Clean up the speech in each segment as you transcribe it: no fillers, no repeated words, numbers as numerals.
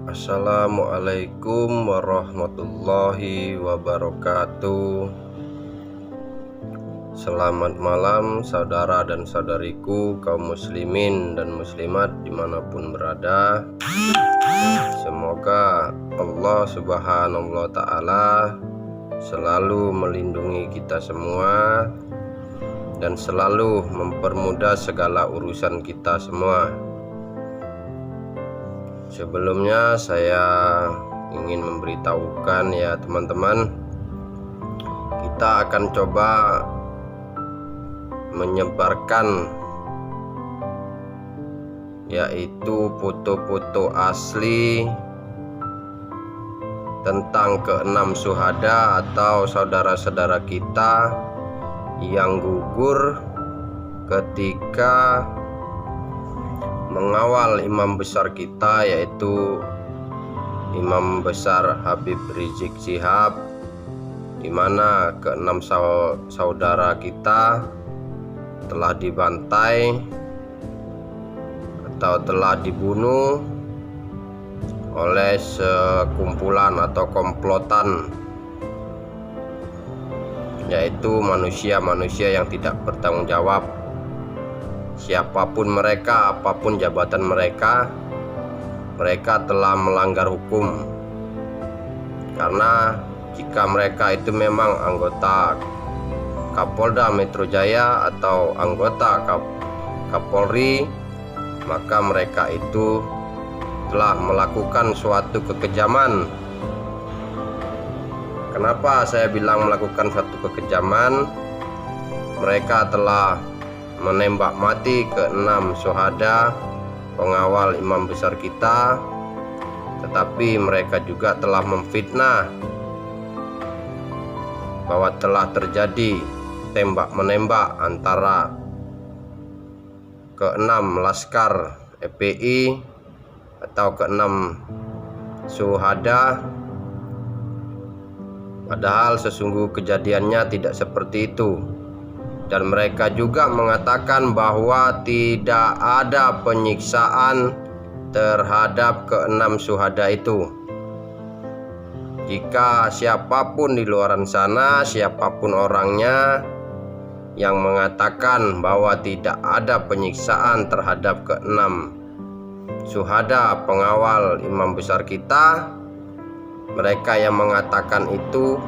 Assalamualaikum warahmatullahi wabarakatuh. Selamat malam saudara dan saudariku kaum muslimin dan muslimat dimanapun berada. Semoga Allah subhanahu wa ta'ala selalu melindungi kita semua dan selalu mempermudah segala urusan kita semua. Sebelumnya saya ingin memberitahukan ya teman-teman, kita akan coba menyebarkan yaitu foto-foto asli tentang keenam syuhada atau saudara-saudara kita yang gugur ketika mengawal imam besar kita, yaitu Imam Besar Habib Rizik Syihab, di mana keenam saudara kita telah dibantai atau telah dibunuh oleh sekumpulan atau komplotan, yaitu manusia-manusia yang tidak bertanggung jawab. Siapapun mereka, apapun jabatan mereka, mereka telah melanggar hukum. Karena jika mereka itu memang anggota Kapolda Metro Jaya atau anggota Kapolri, maka mereka itu telah melakukan suatu kekejaman. Kenapa saya bilang melakukan suatu kekejaman? Mereka telah menembak mati keenam syuhada pengawal imam besar kita, tetapi mereka juga telah memfitnah bahwa telah terjadi tembak-menembak antara keenam laskar FPI atau keenam syuhada, padahal sesungguh kejadiannya tidak seperti itu. Dan mereka juga mengatakan bahwa tidak ada penyiksaan terhadap keenam syuhada itu. Jika siapapun di luar sana, siapapun orangnya yang mengatakan bahwa tidak ada penyiksaan terhadap keenam syuhada pengawal imam besar kita, mereka yang mengatakan itu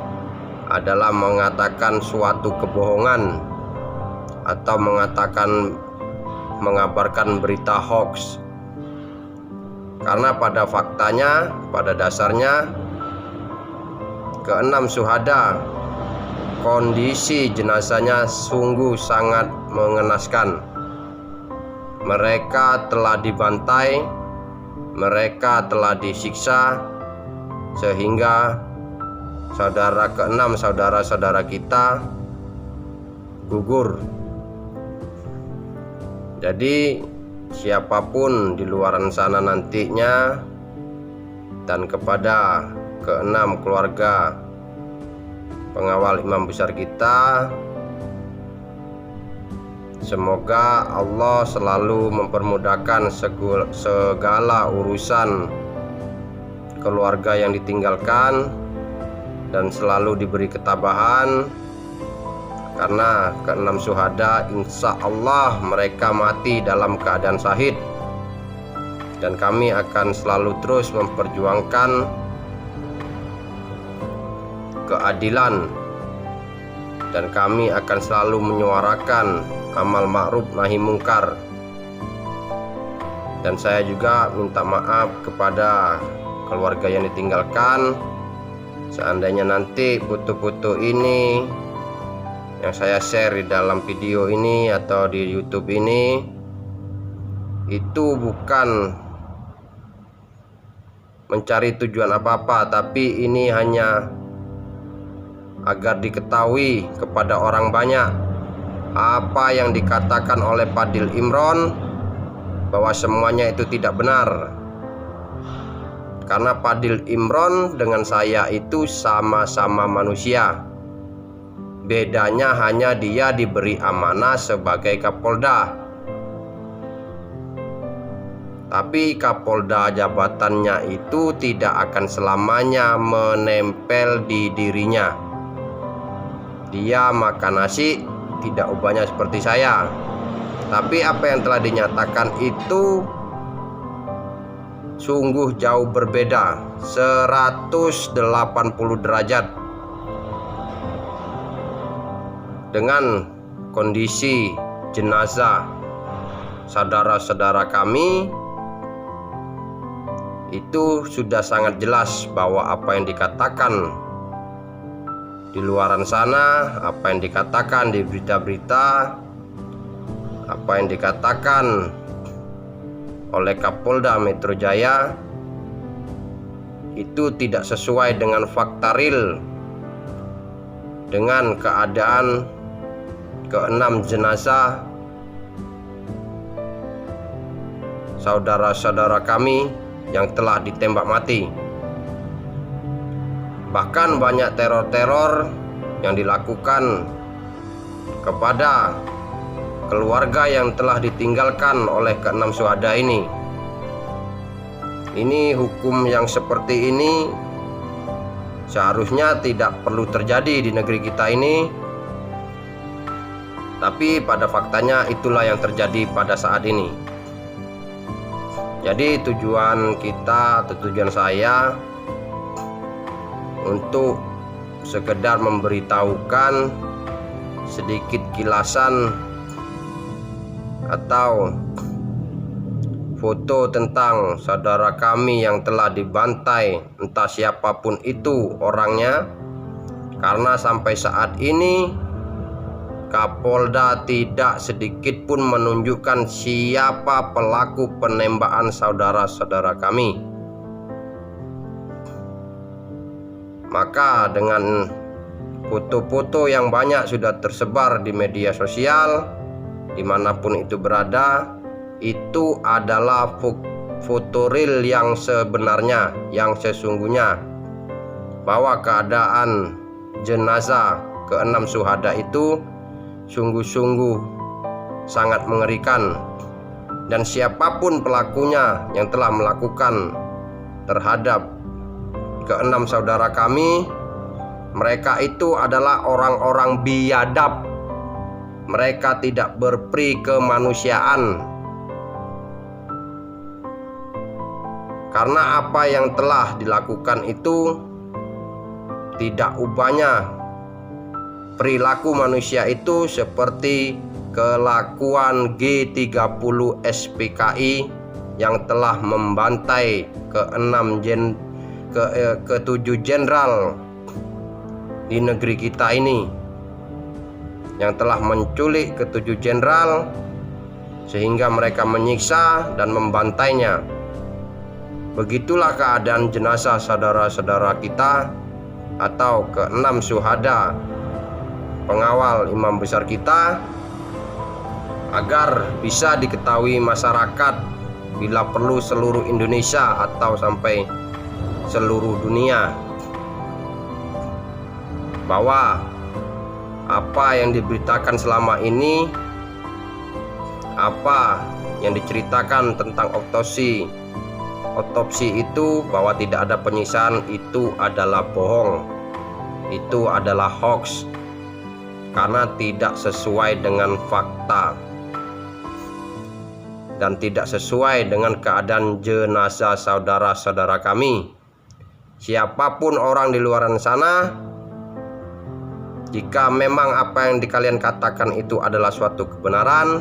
adalah mengatakan suatu kebohongan atau mengabarkan berita hoax. Karena pada faktanya, pada dasarnya keenam syuhada kondisi jenazahnya sungguh sangat mengenaskan. Mereka telah dibantai, mereka telah disiksa, sehingga keenam saudara-saudara kita gugur. Jadi siapapun di luar sana nantinya, dan kepada keenam keluarga pengawal imam besar kita, semoga Allah selalu mempermudahkan segala urusan keluarga yang ditinggalkan dan selalu diberi ketabahan. Karena keenam syuhada insya Allah mereka mati dalam keadaan syahid, dan kami akan selalu terus memperjuangkan keadilan, dan kami akan selalu menyuarakan amal ma'ruf nahi mungkar. Dan saya juga minta maaf kepada keluarga yang ditinggalkan. Seandainya nanti foto-foto ini yang saya share di dalam video ini atau di YouTube ini itu bukan mencari tujuan apa-apa, tapi ini hanya agar diketahui kepada orang banyak apa yang dikatakan oleh Fadil Imron, bahwa semuanya itu tidak benar. Karena Fadil Imron dengan saya itu sama-sama manusia. Bedanya hanya dia diberi amanah sebagai Kapolda. Tapi Kapolda jabatannya itu tidak akan selamanya menempel di dirinya. Dia makan nasi, tidak ubahnya seperti saya. Tapi apa yang telah dinyatakan itu sungguh jauh berbeda, 180 derajat dengan kondisi jenazah saudara-saudara kami. Itu sudah sangat jelas bahwa apa yang dikatakan di luaran sana, apa yang dikatakan di berita-berita, apa yang dikatakan oleh Kapolda Metro Jaya itu tidak sesuai dengan fakta real, dengan keadaan ke-6 jenazah saudara-saudara kami yang telah ditembak mati. Bahkan banyak teror-teror yang dilakukan kepada keluarga yang telah ditinggalkan oleh ke-6 syuhada ini. Ini hukum yang seperti ini seharusnya tidak perlu terjadi di negeri kita ini, tapi pada faktanya itulah yang terjadi pada saat ini. Jadi tujuan kita atau tujuan saya untuk sekedar memberitahukan sedikit kilasan atau foto tentang saudara kami yang telah dibantai, entah siapapun itu orangnya, karena sampai saat ini Kapolda tidak sedikit pun menunjukkan siapa pelaku penembakan saudara-saudara kami. Maka dengan foto-foto yang banyak sudah tersebar di media sosial, dimanapun itu berada, itu adalah foto real yang sebenarnya, yang sesungguhnya, bahwa keadaan jenazah ke-6 syuhada itu sungguh-sungguh sangat mengerikan, dan siapapun pelakunya yang telah melakukan terhadap ke-6 saudara kami, mereka itu adalah orang-orang biadab. Mereka tidak berperi kemanusiaan, karena apa yang telah dilakukan itu tidak ubahnya perilaku manusia itu seperti kelakuan G30 SPKI yang telah membantai ke-7 jenderal di negeri kita ini, yang telah menculik ke-7 jenderal sehingga mereka menyiksa dan membantainya. Begitulah keadaan jenazah saudara-saudara kita atau ke-6 syuhada pengawal imam besar kita, agar bisa diketahui masyarakat, bila perlu seluruh Indonesia atau sampai seluruh dunia, bahwa apa yang diberitakan selama ini, apa yang diceritakan tentang otopsi itu, bahwa tidak ada penyiksaan, itu adalah bohong, itu adalah hoax, karena tidak sesuai dengan fakta dan tidak sesuai dengan keadaan jenazah saudara-saudara kami. Siapapun orang di luar sana, jika memang apa yang kalian katakan itu adalah suatu kebenaran,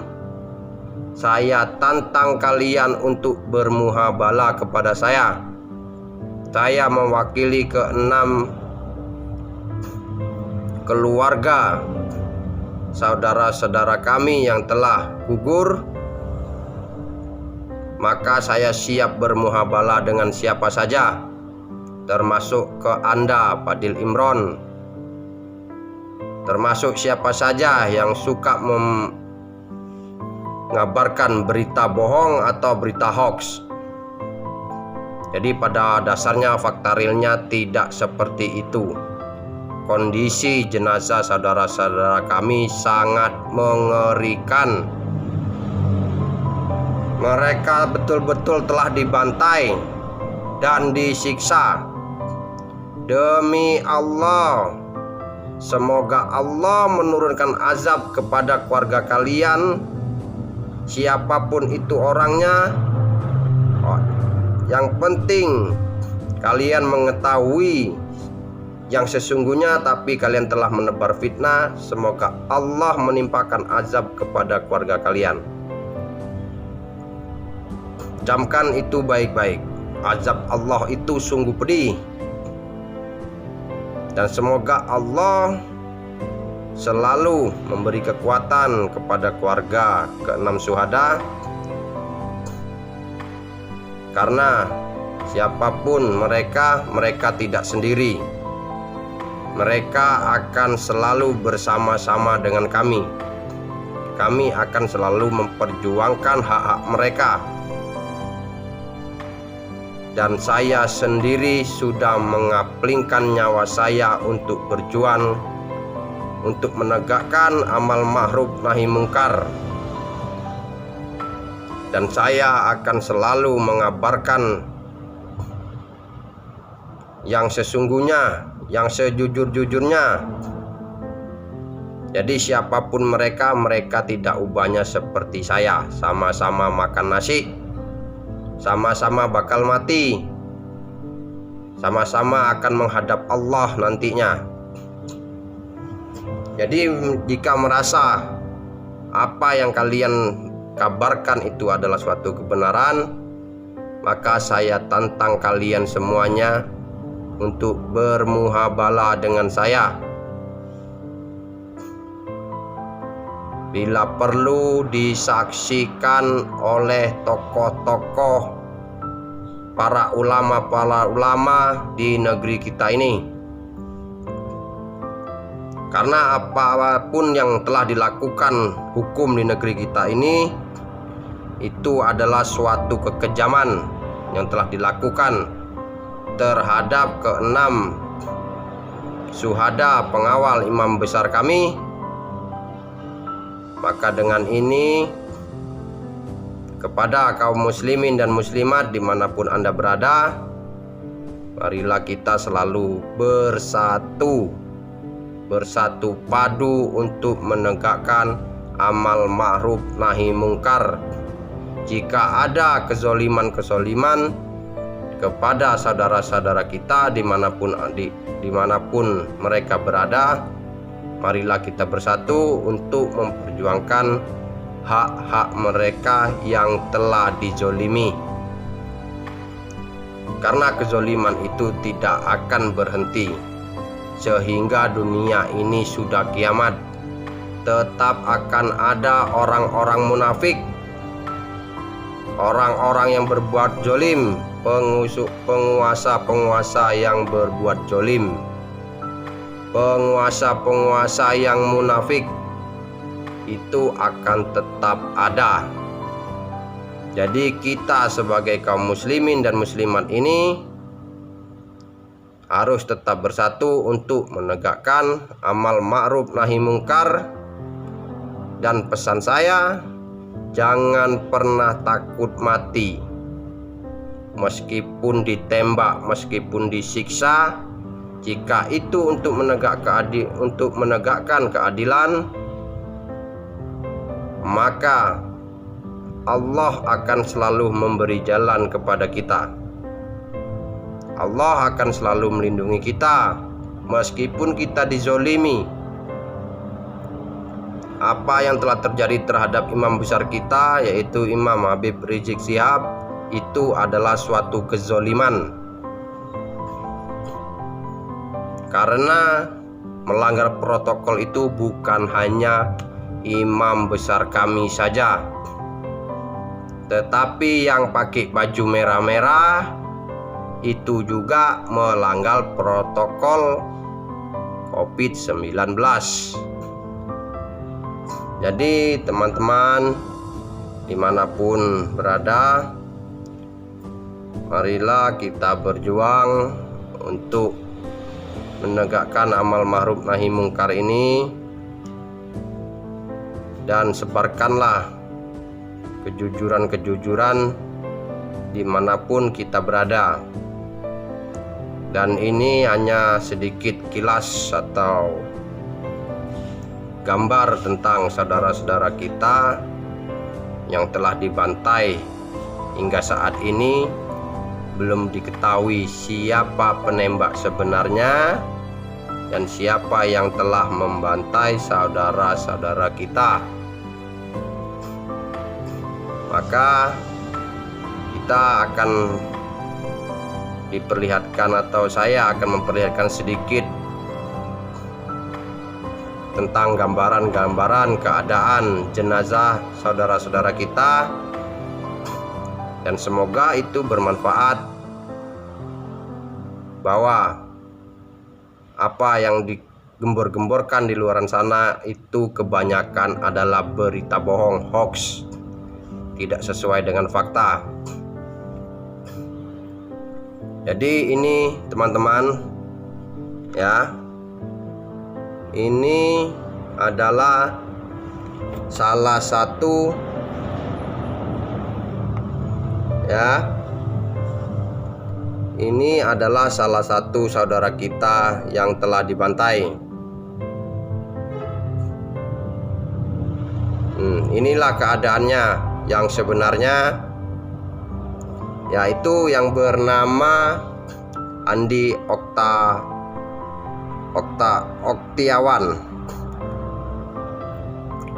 saya tantang kalian untuk bermuhabalah kepada saya. Saya mewakili ke-6 keluarga saudara-saudara kami yang telah gugur, maka saya siap bermuhabalah dengan siapa saja, termasuk ke Anda, Fadil Imron, termasuk siapa saja yang suka mengabarkan berita bohong atau berita hoax. Jadi pada dasarnya fakta realnya tidak seperti itu. Kondisi jenazah saudara-saudara kami sangat mengerikan. mereka betul-betul telah dibantai dan disiksa. Demi Allah, semoga Allah menurunkan azab kepada keluarga kalian, siapapun itu orangnya. Yang penting kalian mengetahui yang sesungguhnya, tapi kalian telah menebar fitnah. Semoga Allah menimpakan azab kepada keluarga kalian. Camkan itu baik-baik. Azab Allah itu sungguh pedih. Dan semoga Allah selalu memberi kekuatan kepada keluarga ke-6 syuhada, karena siapapun mereka tidak sendiri. Mereka akan selalu bersama-sama dengan kami. Kami akan selalu memperjuangkan hak-hak mereka. Dan saya sendiri sudah mengaplingkan nyawa saya untuk berjuang, untuk menegakkan amal ma'ruf nahi mungkar. Dan saya akan selalu mengabarkan yang sesungguhnya, yang sejujur-jujurnya. Jadi siapapun mereka tidak ubahnya seperti saya. Sama-sama makan nasi, sama-sama bakal mati, sama-sama akan menghadap Allah nantinya. Jadi jika merasa apa yang kalian kabarkan itu adalah suatu kebenaran, maka saya tantang kalian semuanya untuk bermuhabalah dengan saya. Bila perlu disaksikan oleh tokoh-tokoh para ulama di negeri kita ini. Karena apapun yang telah dilakukan hukum di negeri kita ini, itu adalah suatu kekejaman yang telah dilakukan terhadap ke-6 syuhada pengawal imam besar kami. Maka dengan ini, kepada kaum muslimin dan muslimat dimanapun Anda berada, marilah kita selalu bersatu padu untuk menegakkan amal ma'ruf nahi mungkar. Jika ada kezoliman kepada saudara-saudara kita dimanapun mereka berada, marilah kita bersatu untuk memperjuangkan hak-hak mereka yang telah dizolimi. Karena kezoliman itu tidak akan berhenti sehingga dunia ini sudah kiamat. Tetap akan ada orang-orang munafik, orang-orang yang berbuat zolim, penguasa-penguasa yang berbuat zolim, penguasa-penguasa yang munafik, itu akan tetap ada. Jadi kita sebagai kaum muslimin dan muslimat ini harus tetap bersatu untuk menegakkan amal ma'ruf nahi mungkar. Dan pesan saya, jangan pernah takut mati. Meskipun ditembak, meskipun disiksa, jika itu untuk menegakkan keadilan, maka Allah akan selalu memberi jalan kepada kita. Allah akan selalu melindungi kita meskipun kita dizolimi. Apa yang telah terjadi terhadap imam besar kita, yaitu Imam Habib Rizik Syihab, itu adalah suatu kezoliman. Karena melanggar protokol itu bukan hanya imam besar kami saja, tetapi yang pakai baju merah-merah itu juga melanggar protokol COVID-19. Jadi teman-teman dimanapun berada, marilah kita berjuang untuk menegakkan amal ma'ruf nahi mungkar ini, dan sebarkanlah kejujuran dimanapun kita berada. Dan ini hanya sedikit kilas atau gambar tentang saudara-saudara kita yang telah dibantai. Hingga saat ini belum diketahui siapa penembak sebenarnya dan siapa yang telah membantai saudara-saudara kita. Maka kita akan diperlihatkan, atau saya akan memperlihatkan sedikit tentang gambaran-gambaran keadaan jenazah saudara-saudara kita, dan semoga itu bermanfaat, bahwa apa yang digembor-gemborkan di luar sana itu kebanyakan adalah berita bohong, hoax, tidak sesuai dengan fakta. Jadi ini teman-teman ya, ini adalah salah satu ya, ini adalah salah satu saudara kita yang telah dibantai. Inilah keadaannya yang sebenarnya, yaitu yang bernama Andi Oktiawan.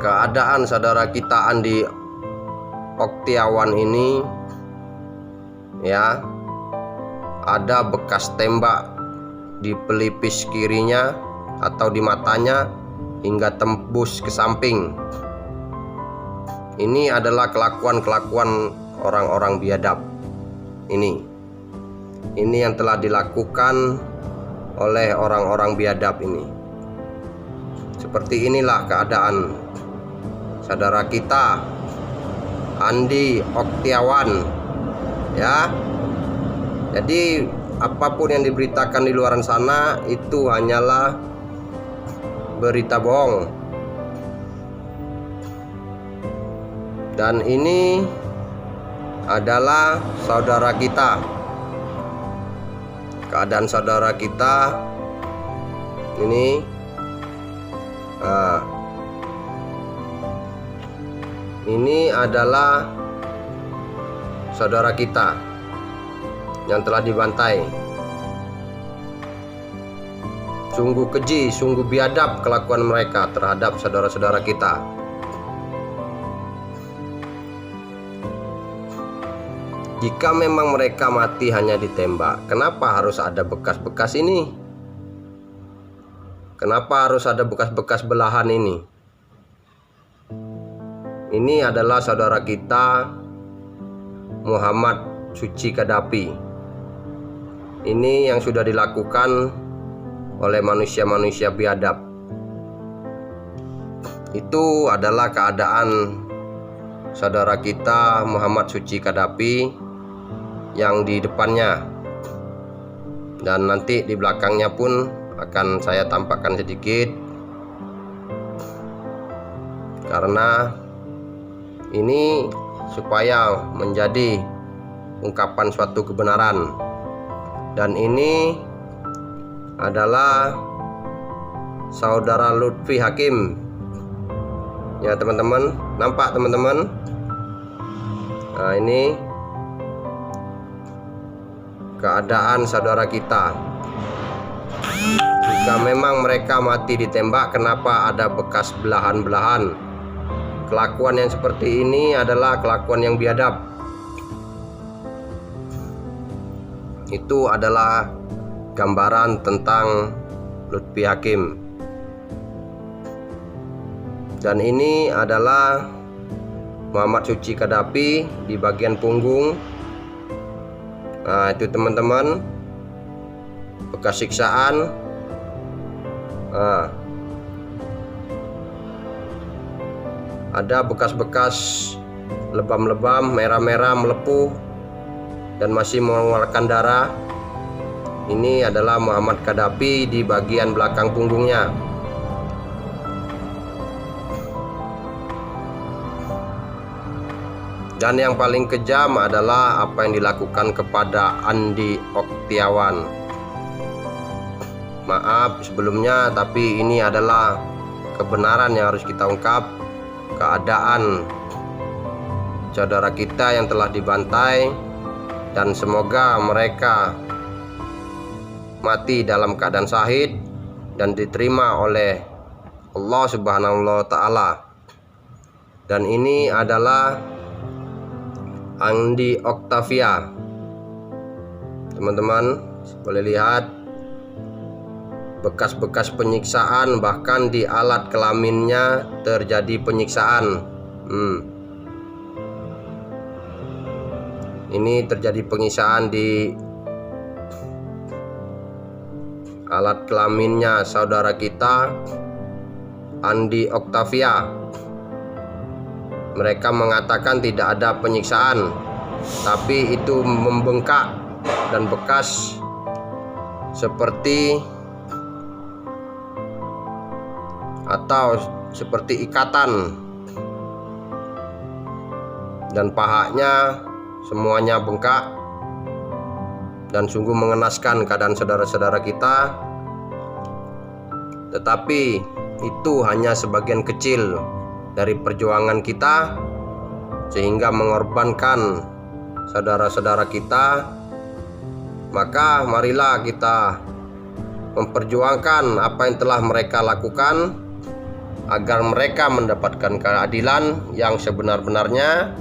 Keadaan saudara kita Andi Oktiawan ini ya, ada bekas tembak di pelipis kirinya atau di matanya hingga tembus ke samping. Ini adalah kelakuan-kelakuan orang-orang biadab. Ini yang telah dilakukan oleh orang-orang biadab ini. Seperti inilah keadaan saudara kita Andi Oktiawan ya. Jadi apapun yang diberitakan di luar sana itu hanyalah berita bohong. Dan ini adalah saudara kita. Keadaan saudara kita ini ini adalah saudara kita yang telah dibantai. Sungguh keji, sungguh biadab kelakuan mereka terhadap saudara-saudara kita. Jika memang mereka mati hanya ditembak, kenapa harus ada bekas-bekas ini? Kenapa harus ada bekas-bekas belahan ini? Ini adalah saudara kita Muhammad Suci Qaddafi. Ini yang sudah dilakukan oleh manusia-manusia biadab. Itu adalah keadaan saudara kita Muhammad Suci Qaddafi yang di depannya, dan nanti di belakangnya pun akan saya tampakkan sedikit, karena ini supaya menjadi ungkapan suatu kebenaran. Dan ini adalah saudara Lutfi Hakim ya teman-teman, nampak teman-teman. Nah, ini keadaan saudara kita. Jika memang mereka mati ditembak, kenapa ada bekas belahan-belahan? Kelakuan yang seperti ini adalah kelakuan yang biadab. Itu adalah gambaran tentang Lutfi Hakim. Dan ini adalah Muhammad Suci Qaddafi di bagian punggung. Nah, itu teman-teman, bekas siksaan. Nah, ada bekas-bekas lebam-lebam merah-merah melepuh dan masih mengeluarkan darah. Ini adalah Muhammad Qaddafi di bagian belakang punggungnya. Dan yang paling kejam adalah apa yang dilakukan kepada Andi Oktiawan. Maaf sebelumnya, tapi ini adalah kebenaran yang harus kita ungkap. Keadaan saudara kita yang telah dibantai, dan semoga mereka mati dalam keadaan syahid dan diterima oleh Allah Subhanahu wa Ta'ala. Dan ini adalah Andi Octavia. Teman-teman boleh lihat bekas-bekas penyiksaan, bahkan di alat kelaminnya terjadi penyiksaan. Ini terjadi penyiksaan di alat kelaminnya saudara kita Andi Octavia. Mereka mengatakan tidak ada penyiksaan, tapi itu membengkak dan bekas seperti ikatan, dan pahanya semuanya bengkak, dan sungguh mengenaskan keadaan saudara-saudara kita. Tetapi itu hanya sebagian kecil dari perjuangan kita, sehingga mengorbankan saudara-saudara kita. Maka marilah kita memperjuangkan apa yang telah mereka lakukan, agar mereka mendapatkan keadilan yang sebenar-benarnya.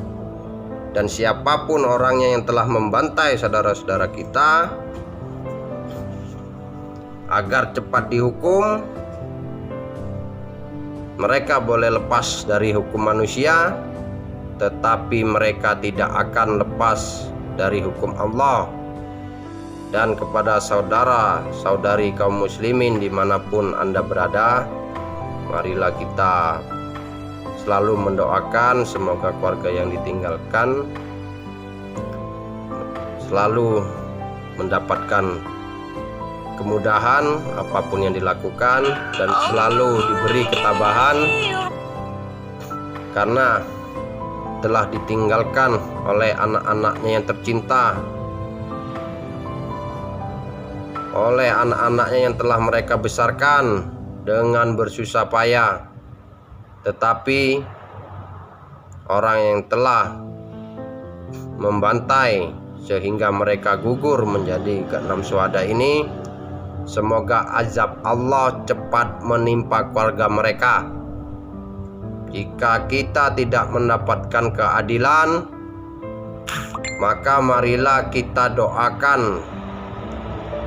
Dan siapapun orangnya yang telah membantai saudara-saudara kita, agar cepat dihukum. Mereka boleh lepas dari hukum manusia, tetapi mereka tidak akan lepas dari hukum Allah. Dan kepada saudara-saudari kaum muslimin dimanapun Anda berada, marilah kita selalu mendoakan semoga keluarga yang ditinggalkan selalu mendapatkan kemudahan apapun yang dilakukan, dan selalu diberi ketabahan, karena telah ditinggalkan oleh anak-anaknya yang tercinta, oleh anak-anaknya yang telah mereka besarkan dengan bersusah payah. Tetapi orang yang telah membantai sehingga mereka gugur menjadi keenam syuhada ini, semoga azab Allah cepat menimpa keluarga mereka. Jika kita tidak mendapatkan keadilan, maka marilah kita doakan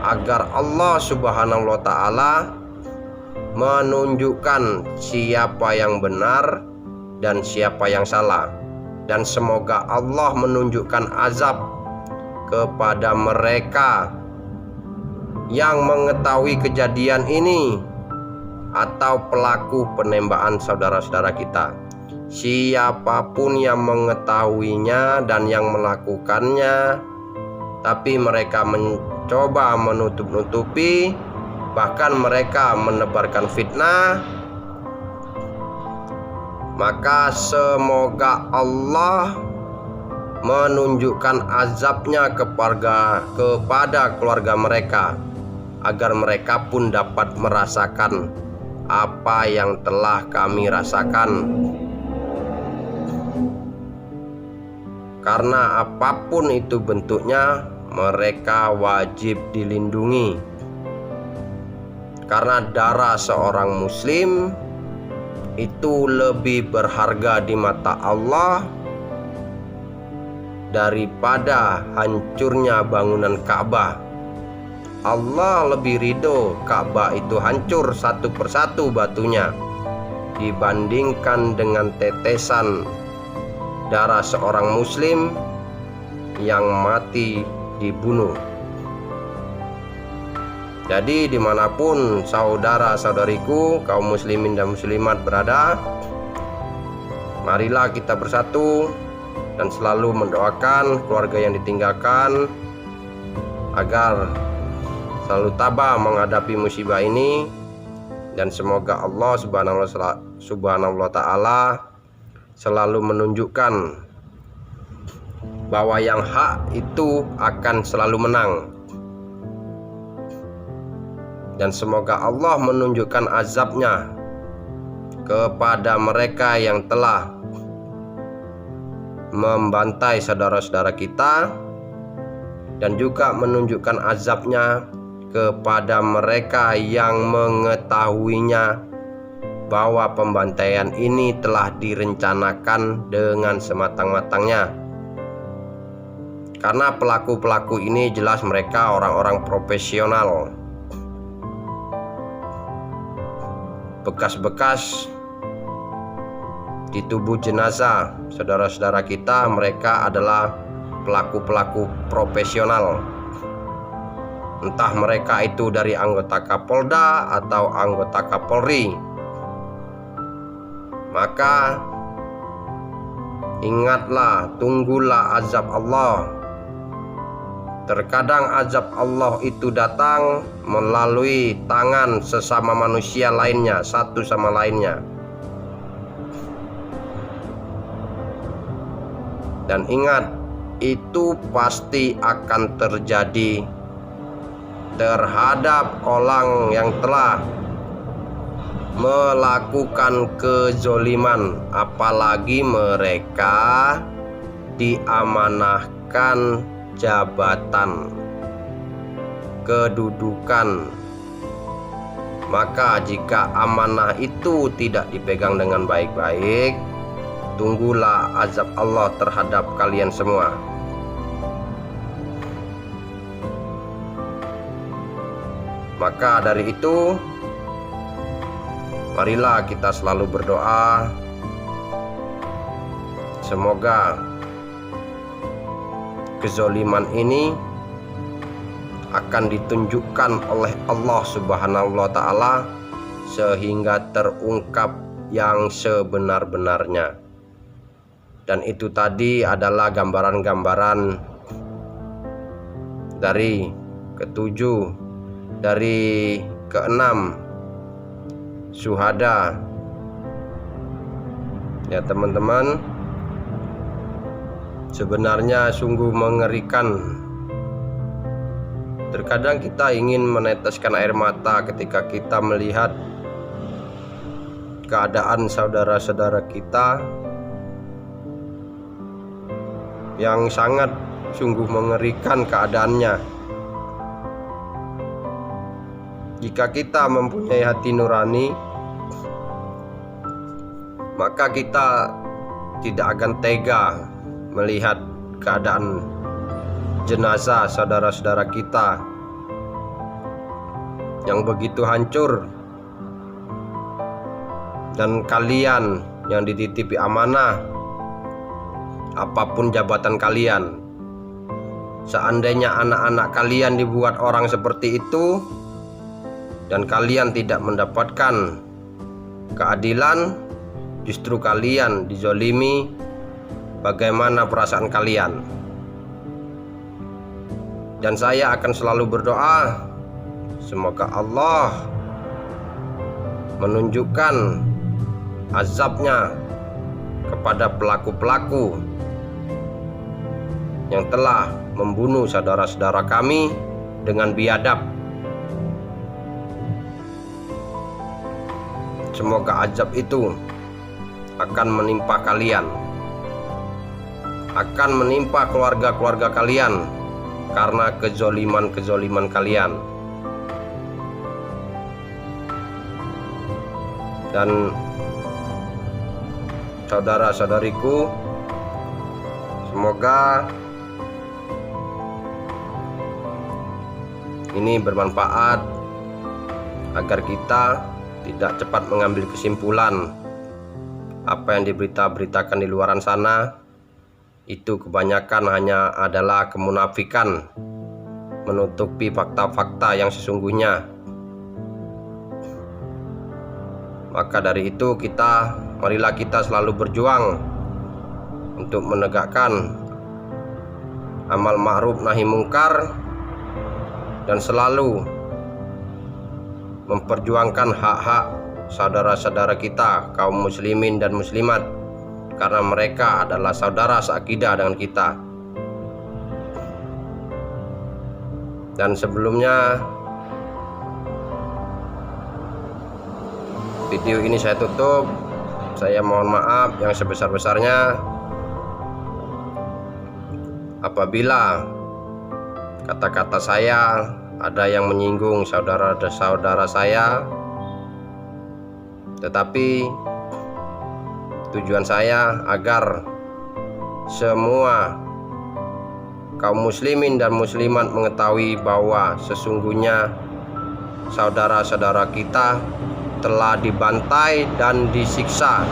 agar Allah Subhanahu wa Ta'ala menunjukkan siapa yang benar dan siapa yang salah. Dan semoga Allah menunjukkan azab kepada mereka yang mengetahui kejadian ini, atau pelaku penembakan saudara-saudara kita. Siapapun yang mengetahuinya dan yang melakukannya, tapi mereka mencoba menutup-nutupi, bahkan mereka menebarkan fitnah, maka semoga Allah menunjukkan azabnya kepada keluarga mereka, agar mereka pun dapat merasakan apa yang telah kami rasakan. Karena apapun itu bentuknya, mereka wajib dilindungi. Karena darah seorang muslim itu lebih berharga di mata Allah daripada hancurnya bangunan Ka'bah. Allah lebih ridho Ka'bah itu hancur satu persatu batunya dibandingkan dengan tetesan darah seorang muslim yang mati dibunuh. Jadi dimanapun saudara-saudariku kaum muslimin dan muslimat berada, marilah kita bersatu dan selalu mendoakan keluarga yang ditinggalkan agar selalu tabah menghadapi musibah ini, dan semoga Allah Subhanahu wa Ta'ala selalu menunjukkan bahwa yang hak itu akan selalu menang. Dan semoga Allah menunjukkan azabnya kepada mereka yang telah membantai saudara-saudara kita, dan juga menunjukkan azabnya kepada mereka yang mengetahuinya bahwa pembantaian ini telah direncanakan dengan sematang-matangnya. Karena pelaku-pelaku ini jelas mereka orang-orang profesional. Bekas-bekas di tubuh jenazah saudara-saudara kita, mereka adalah pelaku-pelaku profesional. Entah mereka itu dari anggota Kapolda atau anggota Kapolri. Maka ingatlah, tunggulah azab Allah. Terkadang azab Allah itu datang melalui tangan sesama manusia lainnya, satu sama lainnya. Dan ingat, itu pasti akan terjadi terhadap orang yang telah melakukan kezoliman, apalagi mereka diamanahkan jabatan, kedudukan. Maka jika amanah itu tidak dipegang dengan baik-baik, tunggulah azab Allah terhadap kalian semua. Maka dari itu, marilah kita selalu berdoa, semoga kezoliman ini akan ditunjukkan oleh Allah Subhanahu wa Ta'ala sehingga terungkap yang sebenar-benarnya. Dan itu tadi adalah gambaran-gambaran dari ketujuh, dari keenam syuhada. Ya teman-teman, sebenarnya sungguh mengerikan. Terkadang kita ingin meneteskan air mata ketika kita melihat keadaan saudara-saudara kita yang sangat sungguh mengerikan keadaannya. Jika kita mempunyai hati nurani, maka kita tidak akan tega melihat keadaan jenazah saudara-saudara kita yang begitu hancur. Dan kalian yang dititipi amanah, apapun jabatan kalian, seandainya anak-anak kalian dibuat orang seperti itu dan kalian tidak mendapatkan keadilan, justru kalian dizolimi, bagaimana perasaan kalian? Dan saya akan selalu berdoa, semoga Allah menunjukkan azabnya kepada pelaku-pelaku yang telah membunuh saudara-saudara kami dengan biadab. Semoga azab itu akan menimpa kalian, akan menimpa keluarga-keluarga kalian karena kezoliman-kezoliman kalian. Dan saudara-saudariku, semoga ini bermanfaat agar kita tidak cepat mengambil kesimpulan apa yang diberitakan di luaran sana itu kebanyakan hanya adalah kemunafikan, menutupi fakta-fakta yang sesungguhnya. Maka dari itu marilah kita selalu berjuang untuk menegakkan amal ma'ruf nahi mungkar dan selalu memperjuangkan hak-hak saudara-saudara kita kaum muslimin dan muslimat, karena mereka adalah saudara seakidah dengan kita. Dan sebelumnya video ini saya tutup. Saya mohon maaf yang sebesar-besarnya apabila kata-kata saya ada yang menyinggung saudara-saudara saya, tetapi tujuan saya agar semua kaum muslimin dan muslimat mengetahui bahwa sesungguhnya saudara-saudara kita telah dibantai dan disiksa.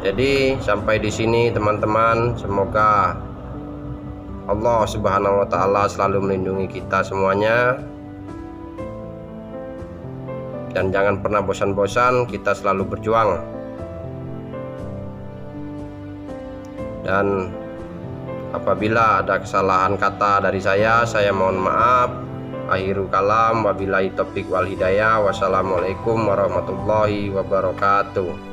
Jadi sampai di sini teman-teman, semoga Allah Subhanahu wa taala selalu melindungi kita semuanya. Dan jangan pernah bosan-bosan, kita selalu berjuang. Dan apabila ada kesalahan kata dari saya mohon maaf. Akhirul kalam, wabillahi taufiq wal hidayah. Wassalamualaikum warahmatullahi wabarakatuh.